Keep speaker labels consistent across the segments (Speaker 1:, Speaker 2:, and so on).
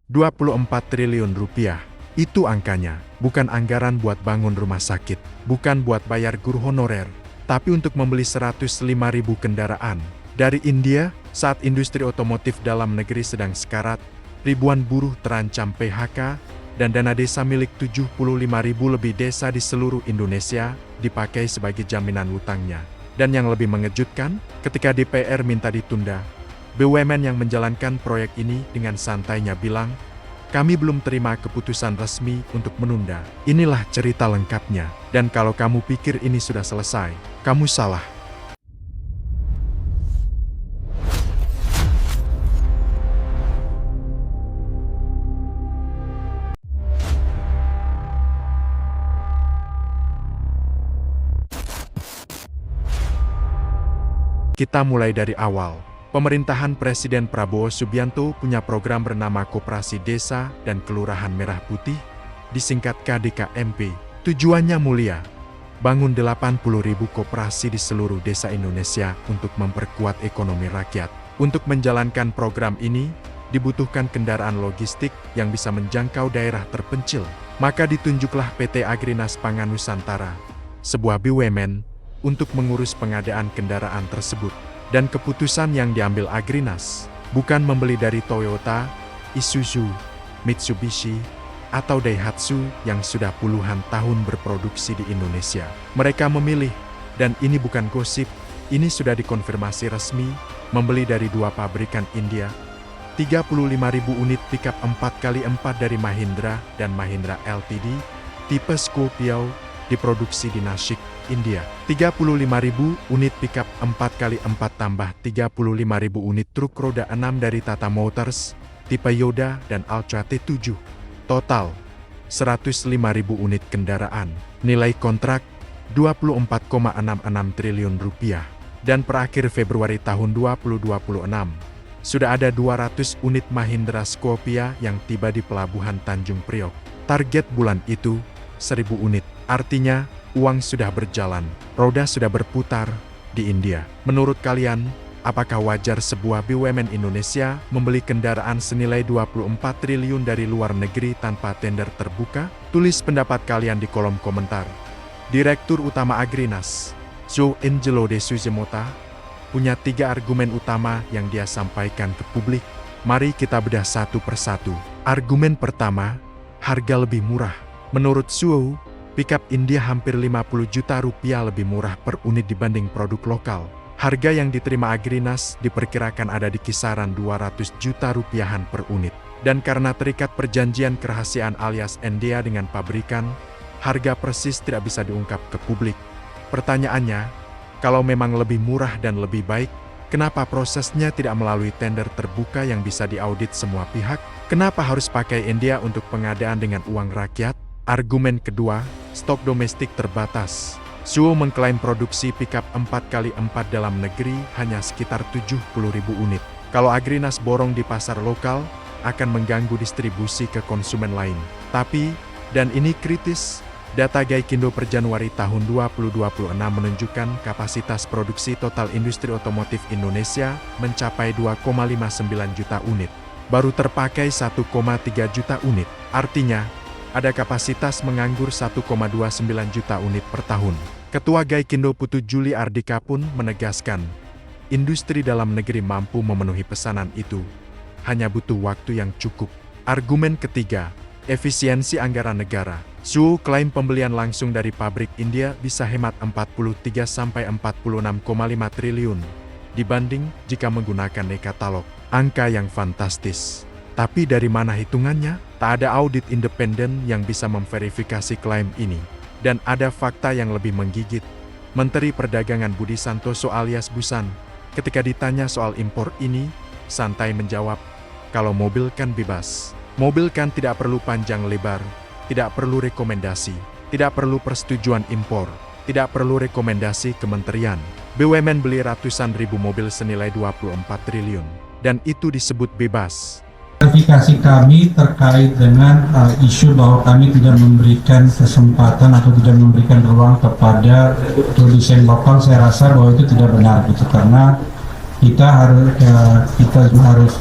Speaker 1: 24 triliun rupiah. Itu angkanya, bukan anggaran buat bangun rumah sakit, bukan buat bayar guru honorer, tapi untuk membeli 105.000 kendaraan. Dari India, saat industri otomotif dalam negeri sedang sekarat, ribuan buruh terancam PHK, dan dana desa milik 75.000 lebih desa di seluruh Indonesia dipakai sebagai jaminan utangnya. Dan yang lebih mengejutkan, ketika DPR minta ditunda, BUMN yang menjalankan proyek ini dengan santainya bilang, "Kami belum terima keputusan resmi untuk menunda." Inilah cerita lengkapnya. Dan kalau kamu pikir ini sudah selesai, kamu salah. Kita mulai dari awal. Pemerintahan Presiden Prabowo Subianto punya program bernama Koperasi Desa dan Kelurahan Merah Putih, disingkat KDKMP. Tujuannya mulia, bangun 80.000 koperasi di seluruh desa Indonesia untuk memperkuat ekonomi rakyat. Untuk menjalankan program ini, dibutuhkan kendaraan logistik yang bisa menjangkau daerah terpencil. Maka ditunjuklah PT Agrinas Pangan Nusantara, sebuah BUMN, untuk mengurus pengadaan kendaraan tersebut. Dan keputusan yang diambil Agrinas bukan membeli dari Toyota, Isuzu, Mitsubishi, atau Daihatsu yang sudah puluhan tahun berproduksi di Indonesia. Mereka memilih, dan ini bukan gosip, ini sudah dikonfirmasi resmi, membeli dari dua pabrikan India, 35.000 unit pickup 4x4 dari Mahindra dan Mahindra Ltd, tipe Scorpio, diproduksi di Nashik, India. 35.000 unit pickup 4x4 tambah 35.000 unit truk roda 6 dari Tata Motors, tipe Yoda dan Ultra T7. Total, 105.000 unit kendaraan. Nilai kontrak, 24,66 triliun rupiah. Dan per akhir Februari tahun 2026, sudah ada 200 unit Mahindra Scorpia yang tiba di Pelabuhan Tanjung Priok. Target bulan itu, 1.000 unit. Artinya, uang sudah berjalan, roda sudah berputar di India. Menurut kalian, apakah wajar sebuah BUMN Indonesia membeli kendaraan senilai 24 triliun dari luar negeri tanpa tender terbuka? Tulis pendapat kalian di kolom komentar. Direktur Utama Agrinas, Joe Angelo de Suzemota, punya 3 argumen utama yang dia sampaikan ke publik. Mari kita bedah satu persatu. Argumen pertama, harga lebih murah. Menurut Suo, pickup India hampir 50 juta rupiah lebih murah per unit dibanding produk lokal. Harga yang diterima Agrinas diperkirakan ada di kisaran 200 juta rupiahan per unit. Dan karena terikat perjanjian kerahasiaan alias NDA dengan pabrikan, harga persis tidak bisa diungkap ke publik. Pertanyaannya, kalau memang lebih murah dan lebih baik, kenapa prosesnya tidak melalui tender terbuka yang bisa diaudit semua pihak? Kenapa harus pakai NDA untuk pengadaan dengan uang rakyat? Argumen kedua, stok domestik terbatas. Suo mengklaim produksi pickup 4x4 dalam negeri hanya sekitar 70.000 unit. Kalau Agrinas borong di pasar lokal, akan mengganggu distribusi ke konsumen lain. Tapi, dan ini kritis, data Gaikindo per Januari tahun 2026 menunjukkan kapasitas produksi total industri otomotif Indonesia mencapai 2,59 juta unit. Baru terpakai 1,3 juta unit. Artinya, ada kapasitas menganggur 1,29 juta unit per tahun. Ketua Gaikindo Putu Juli Ardika pun menegaskan, industri dalam negeri mampu memenuhi pesanan itu, hanya butuh waktu yang cukup. Argumen ketiga, efisiensi anggaran negara. Suo klaim pembelian langsung dari pabrik India bisa hemat 43–46,5 triliun, dibanding jika menggunakan e-katalog. Angka yang fantastis. Tapi dari mana hitungannya? Tak ada audit independen yang bisa memverifikasi klaim ini. Dan ada fakta yang lebih menggigit. Menteri Perdagangan Budi Santoso alias Busan, ketika ditanya soal impor ini, santai menjawab, kalau mobil kan bebas. Mobil kan tidak perlu panjang lebar, tidak perlu rekomendasi, tidak perlu persetujuan impor, tidak perlu rekomendasi kementerian. BUMN beli ratusan ribu mobil senilai 24 triliun. Dan itu disebut bebas.
Speaker 2: Klarifikasi kami terkait dengan isu bahwa kami tidak memberikan kesempatan atau tidak memberikan ruang kepada produsen lokal, saya rasa bahwa itu tidak benar gitu, karena kita harus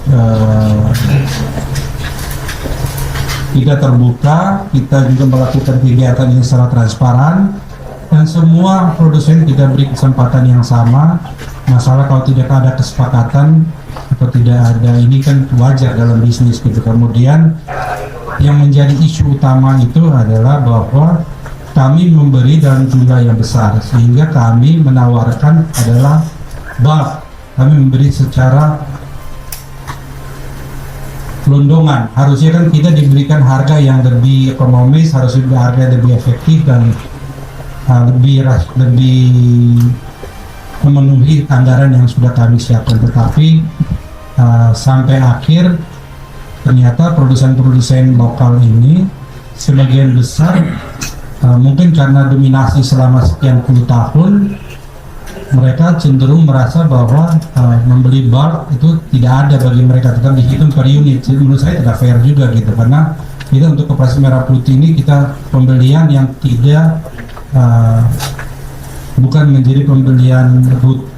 Speaker 2: tidak terbuka, kita juga melakukan kegiatan yang secara transparan, dan semua produsen tidak beri kesempatan yang sama. Masalah kalau tidak ada kesepakatan atau tidak ada, ini kan wajar dalam bisnis gitu. Kemudian yang menjadi isu utama itu adalah bahwa kami memberi dalam jumlah yang besar, sehingga kami menawarkan adalah bulk. Kami memberi secara gelondongan. Harusnya kan kita diberikan harga yang lebih ekonomis, harusnya harga yang lebih efektif dan lebih memenuhi anggaran yang sudah kami siapkan. Tetapi sampai akhir ternyata produsen-produsen lokal ini sebagian besar mungkin karena dominasi selama sekian puluh tahun, mereka cenderung merasa bahwa membeli bulk itu tidak ada bagi mereka, tetap dihitung per unit. Jadi menurut saya tidak fair juga gitu, karena kita untuk Koperasi Merah Putih ini kita pembelian yang tidak bukan menjadi pembelian root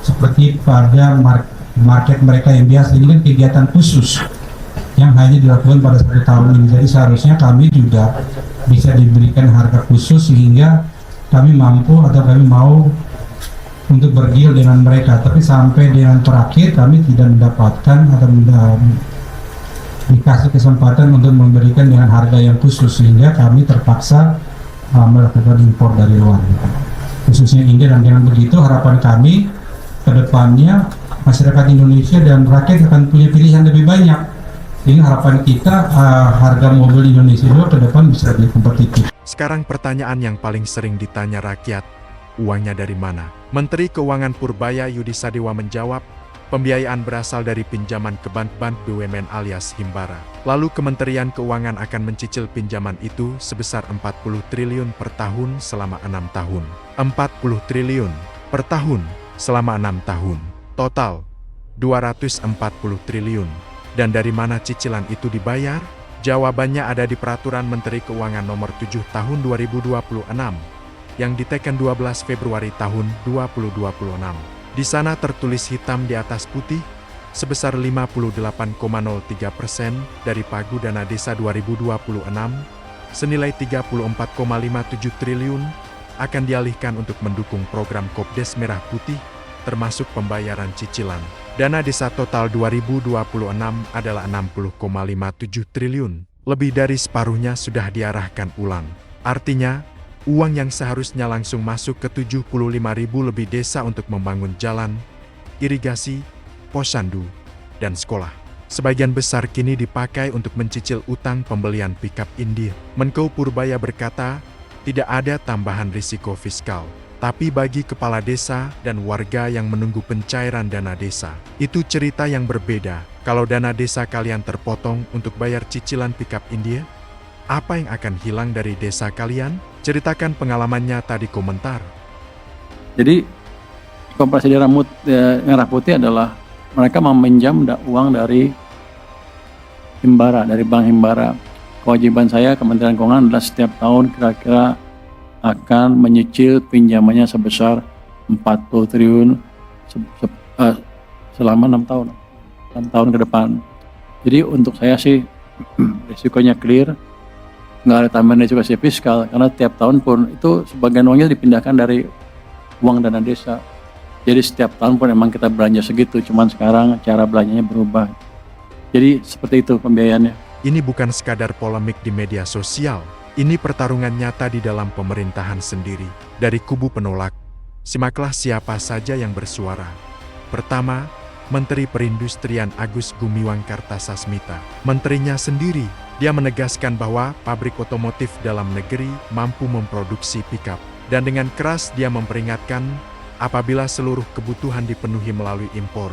Speaker 2: seperti pada market mereka yang biasa. Ini kan kegiatan khusus yang hanya dilakukan pada 1 tahun ini. Jadi seharusnya kami juga bisa diberikan harga khusus sehingga kami mampu atau kami mau untuk berdeal dengan mereka. Tapi sampai dengan terakhir kami tidak mendapatkan atau dikasih kesempatan untuk memberikan dengan harga yang khusus, sehingga kami terpaksa melakukan impor dari luar, khususnya India. Dan dengan begitu harapan kami ke depannya masyarakat Indonesia dan rakyat akan punya pilihan lebih banyak. Ini harapan kita harga mobil Indonesia juga ke depan bisa lebih kompetitif.
Speaker 1: Sekarang pertanyaan yang paling sering ditanya rakyat, uangnya dari mana? Menteri Keuangan Purbaya Yudi Sadewa menjawab, pembiayaan berasal dari pinjaman ke bank-bank BUMN alias Himbara. Lalu Kementerian Keuangan akan mencicil pinjaman itu sebesar 40 triliun per tahun selama 6 tahun. 40 triliun per tahun selama 6 tahun. Total 240 triliun. Dan dari mana cicilan itu dibayar? Jawabannya ada di Peraturan Menteri Keuangan Nomor 7 Tahun 2026 yang diteken 12 Februari tahun 2026. Di sana tertulis hitam di atas putih, sebesar 58,03% dari pagu dana desa 2026, senilai 34,57 triliun, akan dialihkan untuk mendukung program Kopdes Merah Putih, termasuk pembayaran cicilan. Dana desa total 2026 adalah 60,57 triliun, lebih dari separuhnya sudah diarahkan ulang. Artinya, uang yang seharusnya langsung masuk ke 75.000 lebih desa untuk membangun jalan, irigasi, posyandu, dan sekolah. Sebagian besar kini dipakai untuk mencicil utang pembelian pikap India. Menko Purbaya berkata, tidak ada tambahan risiko fiskal. Tapi bagi kepala desa dan warga yang menunggu pencairan dana desa, itu cerita yang berbeda. Kalau dana desa kalian terpotong untuk bayar cicilan pikap India, apa yang akan hilang dari desa kalian? Ceritakan pengalamannya tadi komentar.
Speaker 3: Jadi Koperasi Merah Putih adalah mereka meminjam uang dari Himbara, dari Bank Himbara. Kewajiban saya Kementerian Keuangan adalah setiap tahun kira-kira akan menyicil pinjamannya sebesar 40 triliun selama 6 tahun. 6 tahun ke depan. Jadi untuk saya sih risikonya clear. Nggak ada tambahan resiko fiskal, karena tiap tahun pun itu sebagian uangnya dipindahkan dari uang dana desa. Jadi setiap tahun pun memang kita belanja segitu, cuman sekarang cara belanjanya berubah. Jadi seperti itu pembiayaannya.
Speaker 1: Ini bukan sekadar polemik di media sosial, ini pertarungan nyata di dalam pemerintahan sendiri. Dari kubu penolak, simaklah siapa saja yang bersuara. Pertama, Menteri Perindustrian Agus Gumiwang Kartasasmita. Menterinya sendiri, dia menegaskan bahwa pabrik otomotif dalam negeri mampu memproduksi pickup. Dan dengan keras dia memperingatkan, apabila seluruh kebutuhan dipenuhi melalui impor,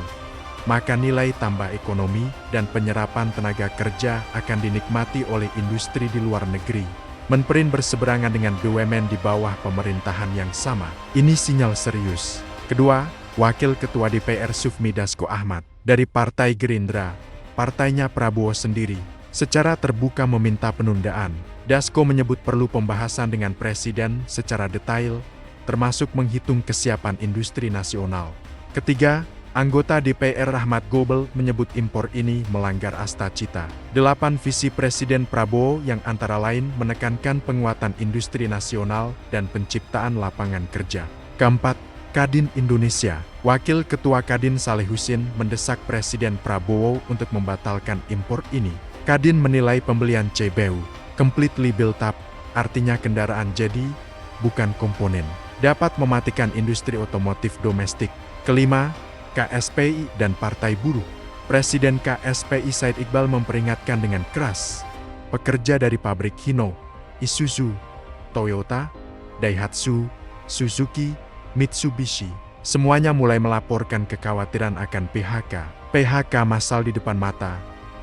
Speaker 1: maka nilai tambah ekonomi dan penyerapan tenaga kerja akan dinikmati oleh industri di luar negeri. Menperin berseberangan dengan BUMN di bawah pemerintahan yang sama. Ini sinyal serius. Kedua, Wakil Ketua DPR Sufmi Dasko Ahmad dari Partai Gerindra, partainya Prabowo sendiri, secara terbuka meminta penundaan. Dasko menyebut perlu pembahasan dengan Presiden secara detail, termasuk menghitung kesiapan industri nasional. Ketiga, Anggota DPR Rahmat Gobel menyebut impor ini melanggar Astacita 8 visi Presiden Prabowo yang antara lain menekankan penguatan industri nasional dan penciptaan lapangan kerja. Keempat, Kadin Indonesia. Wakil Ketua Kadin Saleh Husin mendesak Presiden Prabowo untuk membatalkan impor ini. Kadin menilai pembelian CBU, completely built up, artinya kendaraan jadi, bukan komponen, dapat mematikan industri otomotif domestik. Kelima, KSPI dan Partai Buruh. Presiden KSPI Said Iqbal memperingatkan dengan keras pekerja dari pabrik Hino, Isuzu, Toyota, Daihatsu, Suzuki, Mitsubishi, semuanya mulai melaporkan kekhawatiran akan PHK. PHK massal di depan mata,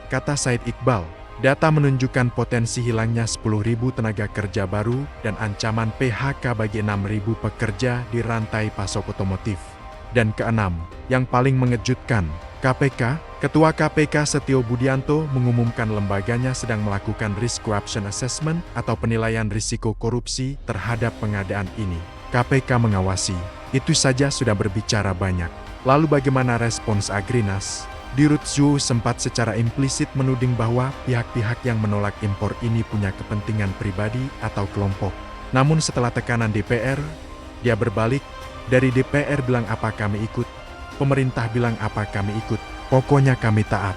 Speaker 1: kata Said Iqbal. Data menunjukkan potensi hilangnya 10.000 tenaga kerja baru dan ancaman PHK bagi 6.000 pekerja di rantai pasok otomotif. Dan keenam, yang paling mengejutkan, KPK, Ketua KPK Setio Budianto mengumumkan lembaganya sedang melakukan risk corruption assessment atau penilaian risiko korupsi terhadap pengadaan ini. KPK mengawasi, itu saja sudah berbicara banyak. Lalu bagaimana respons Agrinas? Dirut Zhu sempat secara implisit menuding bahwa pihak-pihak yang menolak impor ini punya kepentingan pribadi atau kelompok. Namun setelah tekanan DPR, dia berbalik. Dari DPR bilang apa kami ikut, pemerintah bilang apa kami ikut, pokoknya kami taat.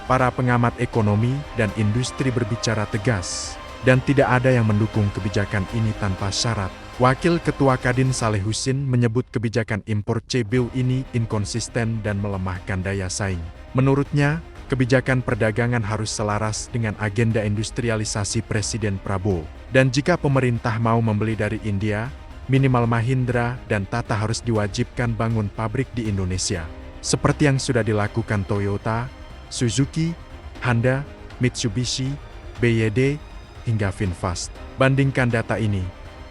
Speaker 1: Para pengamat ekonomi dan industri berbicara tegas, dan tidak ada yang mendukung kebijakan ini tanpa syarat. Wakil Ketua Kadin Saleh Husin menyebut kebijakan impor CBU ini inkonsisten dan melemahkan daya saing. Menurutnya, kebijakan perdagangan harus selaras dengan agenda industrialisasi Presiden Prabowo. Dan jika pemerintah mau membeli dari India, minimal Mahindra dan Tata harus diwajibkan bangun pabrik di Indonesia. Seperti yang sudah dilakukan Toyota, Suzuki, Honda, Mitsubishi, BYD, hingga VinFast. Bandingkan data ini.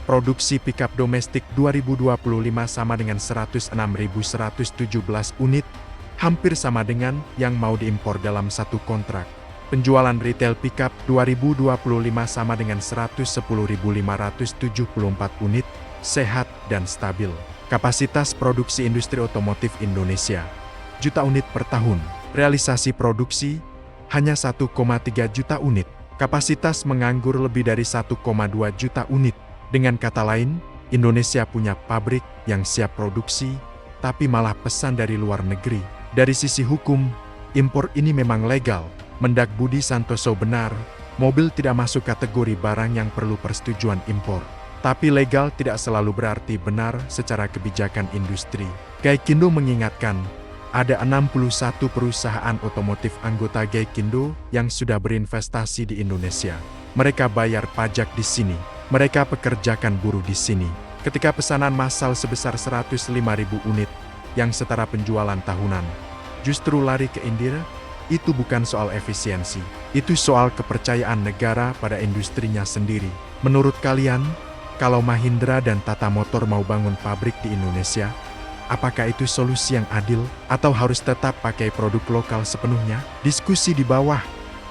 Speaker 1: Produksi pickup domestik 2025 sama dengan 106.117 unit, hampir sama dengan yang mau diimpor dalam satu kontrak. Penjualan retail pickup 2025 sama dengan 110.574 unit, sehat dan stabil. Kapasitas produksi industri otomotif Indonesia, juta unit per tahun. Realisasi produksi, hanya 1,3 juta unit. Kapasitas menganggur lebih dari 1,2 juta unit. Dengan kata lain, Indonesia punya pabrik yang siap produksi, tapi malah pesan dari luar negeri. Dari sisi hukum, impor ini memang legal. Mendak Budi Santoso benar, mobil tidak masuk kategori barang yang perlu persetujuan impor. Tapi legal tidak selalu berarti benar secara kebijakan industri. Gaikindo mengingatkan, ada 61 perusahaan otomotif anggota Gaikindo yang sudah berinvestasi di Indonesia. Mereka bayar pajak di sini. Mereka pekerjakan buruh di sini. Ketika pesanan massal sebesar 105.000 unit, yang setara penjualan tahunan, justru lari ke India, itu bukan soal efisiensi. Itu soal kepercayaan negara pada industrinya sendiri. Menurut kalian, kalau Mahindra dan Tata Motor mau bangun pabrik di Indonesia, apakah itu solusi yang adil atau harus tetap pakai produk lokal sepenuhnya? Diskusi di bawah.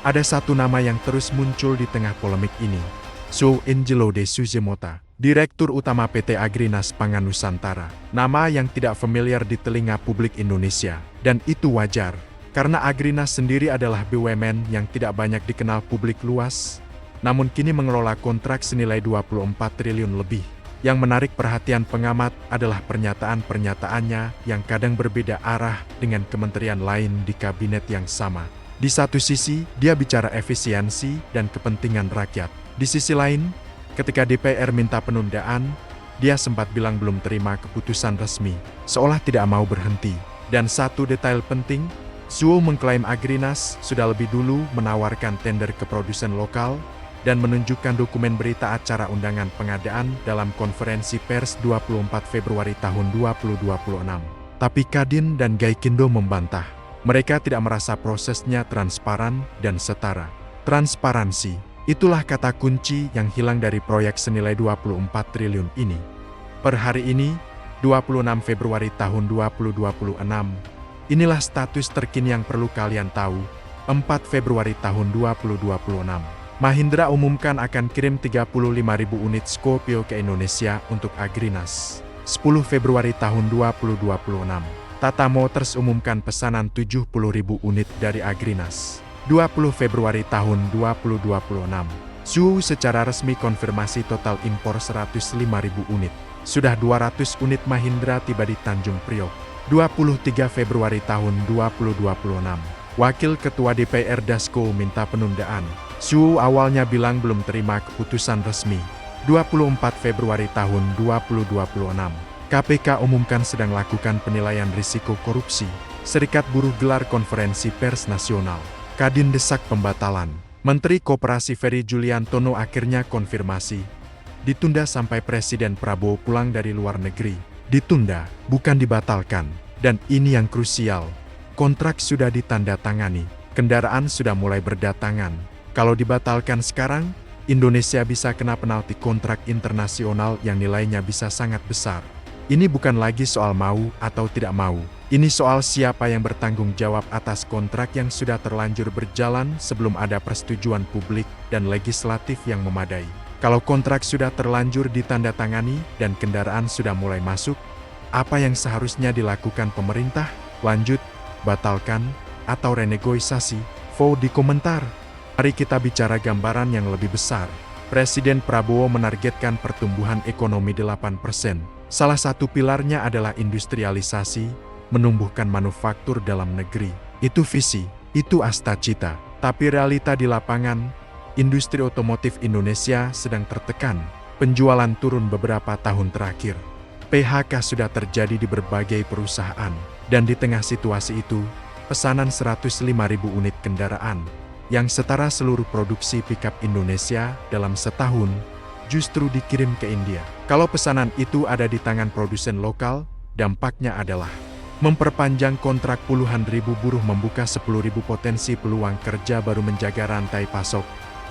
Speaker 1: Ada satu nama yang terus muncul di tengah polemik ini. Su Angelo de Suzemota, Direktur Utama PT Agrinas Pangan Nusantara. Nama yang tidak familiar di telinga publik Indonesia. Dan itu wajar, karena Agrinas sendiri adalah BUMN yang tidak banyak dikenal publik luas, namun kini mengelola kontrak senilai 24 triliun lebih. Yang menarik perhatian pengamat adalah pernyataan-pernyataannya yang kadang berbeda arah dengan kementerian lain di kabinet yang sama. Di satu sisi, dia bicara efisiensi dan kepentingan rakyat. Di sisi lain, ketika DPR minta penundaan, dia sempat bilang belum terima keputusan resmi, seolah tidak mau berhenti. Dan satu detail penting, Suo mengklaim Agrinas sudah lebih dulu menawarkan tender ke produsen lokal dan menunjukkan dokumen berita acara undangan pengadaan dalam konferensi pers 24 Februari tahun 2026. Tapi Kadin dan Gaikindo membantah. Mereka tidak merasa prosesnya transparan dan setara. Transparansi, itulah kata kunci yang hilang dari proyek senilai 24 triliun ini. Per hari ini, 26 Februari tahun 2026, inilah status terkini yang perlu kalian tahu, 4 Februari tahun 2026. Mahindra umumkan akan kirim 35.000 unit Scorpio ke Indonesia untuk Agrinas. 10 Februari tahun 2026. Tata Motors umumkan pesanan 70.000 unit dari Agrinas. 20 Februari tahun 2026. Suhu secara resmi konfirmasi total impor 105.000 unit. Sudah 200 unit Mahindra tiba di Tanjung Priok. 23 Februari tahun 2026. Wakil Ketua DPR Dasko minta penundaan. Suhu awalnya bilang belum terima keputusan resmi. 24 Februari tahun 2026. KPK umumkan sedang lakukan penilaian risiko korupsi. Serikat Buruh gelar konferensi pers nasional. Kadin desak pembatalan. Menteri Koperasi Ferry Juliantono akhirnya konfirmasi. Ditunda sampai Presiden Prabowo pulang dari luar negeri. Ditunda, bukan dibatalkan. Dan ini yang krusial. Kontrak sudah ditandatangani. Kendaraan sudah mulai berdatangan. Kalau dibatalkan sekarang, Indonesia bisa kena penalti kontrak internasional yang nilainya bisa sangat besar. Ini bukan lagi soal mau atau tidak mau. Ini soal siapa yang bertanggung jawab atas kontrak yang sudah terlanjur berjalan sebelum ada persetujuan publik dan legislatif yang memadai. Kalau kontrak sudah terlanjur ditandatangani dan kendaraan sudah mulai masuk, apa yang seharusnya dilakukan pemerintah? Lanjut, batalkan, atau renegosiasi? Vo di komentar. Mari kita bicara gambaran yang lebih besar. Presiden Prabowo menargetkan pertumbuhan ekonomi 8%. Salah satu pilarnya adalah industrialisasi, menumbuhkan manufaktur dalam negeri. Itu visi, itu asta-cita. Tapi realita di lapangan, industri otomotif Indonesia sedang tertekan. Penjualan turun beberapa tahun terakhir. PHK sudah terjadi di berbagai perusahaan. Dan di tengah situasi itu, pesanan 105.000 unit kendaraan, yang setara seluruh produksi pickup Indonesia dalam setahun, justru dikirim ke India. Kalau pesanan itu ada di tangan produsen lokal, dampaknya adalah memperpanjang kontrak puluhan ribu buruh, membuka 10.000 potensi peluang kerja baru, menjaga rantai pasok,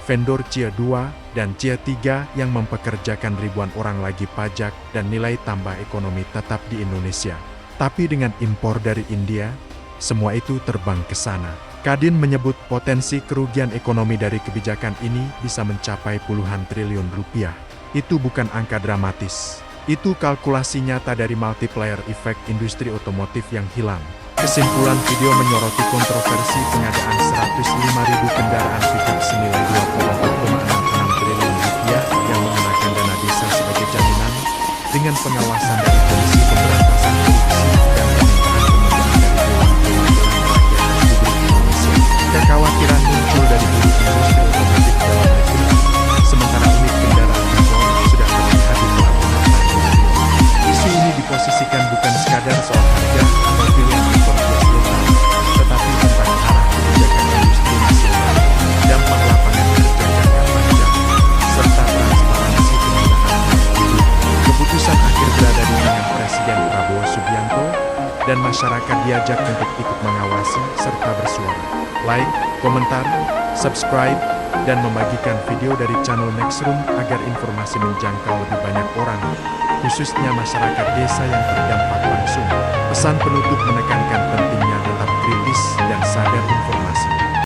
Speaker 1: vendor Tier 2 dan Tier 3 yang mempekerjakan ribuan orang lagi, pajak dan nilai tambah ekonomi tetap di Indonesia. Tapi dengan impor dari India, semua itu terbang ke sana. Kadin menyebut potensi kerugian ekonomi dari kebijakan ini bisa mencapai puluhan triliun rupiah. Itu bukan angka dramatis. Itu kalkulasi nyata dari multiplier effect industri otomotif yang hilang. Kesimpulan video menyoroti kontroversi pengadaan 105.000 kendaraan pickup senilai 24,66 triliun rupiah yang menggunakan dana desa sebagai jaminan, dengan pengawasan dari Komisi Pemberantasan Korupsi dan permintaan penundaan dari Dewan Perwakilan Rakyat Republik Indonesia. Kekhawatiran muncul dari buruh industri otomotif dalam negeri, sementara unit kendaraan impor sudah terlihat di pelabuhan Tanjung Priok. Isu ini diposisikan bukan sekadar soal harga atau pilihan impor gas lokal, tetapi tentang arah kebijakan industri nasional, dampak lapangan kerja jangka panjang, serta transparansi penggunaan budget. Keputusan akhir berada di tangan Presiden Prabowo Subianto, dan masyarakat diajak untuk ikut mengawasi serta bersuara. Like, komentar, subscribe, dan membagikan video dari channel Nextroom agar informasi menjangkau lebih banyak orang, khususnya masyarakat desa yang terdampak langsung. Pesan penutup menekankan pentingnya tetap kritis dan sadar informasi.